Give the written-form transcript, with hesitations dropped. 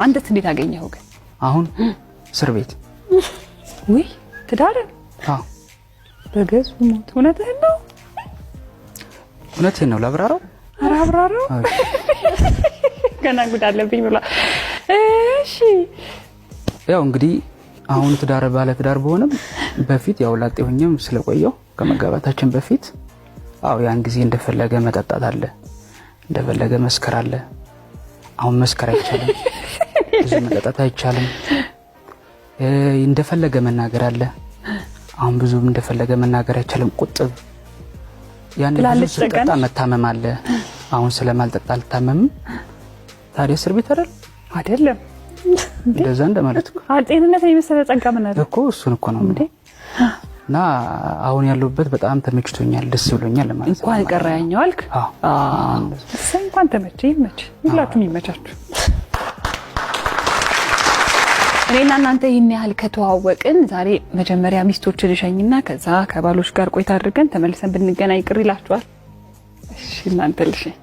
አንተስ እንዴት አገኘኸው ግን? አሁን እስር ቤት ወይ ትዳር? አዎ በገዝ ሞት። እውነትህን ነው? እውነቴን ነው። ላብራራው? ኧረ አብራራው። ገና ጉድ አለብኝ ብላ። እሺ ያው እንግዲህ አሁን ትዳር ባለ ትዳር በሆነም በፊት ያው ላጤ ሆኜም ስለቆየው ከመጋባታችን በፊት ያን ጊዜ እንደፈለገ መጠጣት አለ፣ እንደፈለገ መስከር አለ። አሁን መስከር አይቻልም፣ ብዙ መጠጣት አይቻልም። እንደፈለገ መናገር አለ። አሁን ብዙ እንደፈለገ መናገር አይቻልም። ቁጥብ ያን ብዙ ስለጠጣ መታመም አለ። አሁን ስለማልጠጣ አልታመምም። ታዲያ እስር ቤት አይደለም እንደዛ እንደማለት እኮ ጤንነት የመሰለ ጸጋ ምን አለ እኮ እሱን እኮ ነው እንዴ። እና አሁን ያለሁበት በጣም ተመችቶኛል፣ ደስ ብሎኛል ማለት ነው። እንኳን ቀራያኛው አልክ? እንኳን ተመቸኝ። ሁላችሁም ይመቻችሁ። እኔና እናንተ ይሄን ያህል ከተዋወቅን ዛሬ መጀመሪያ ሚስቶችን ልሸኝና ከዛ ከባሎች ጋር ቆይታ አድርገን ተመልሰን ብንገናኝ ቅር ይላችኋል? እሺ እናንተ ልሸኝ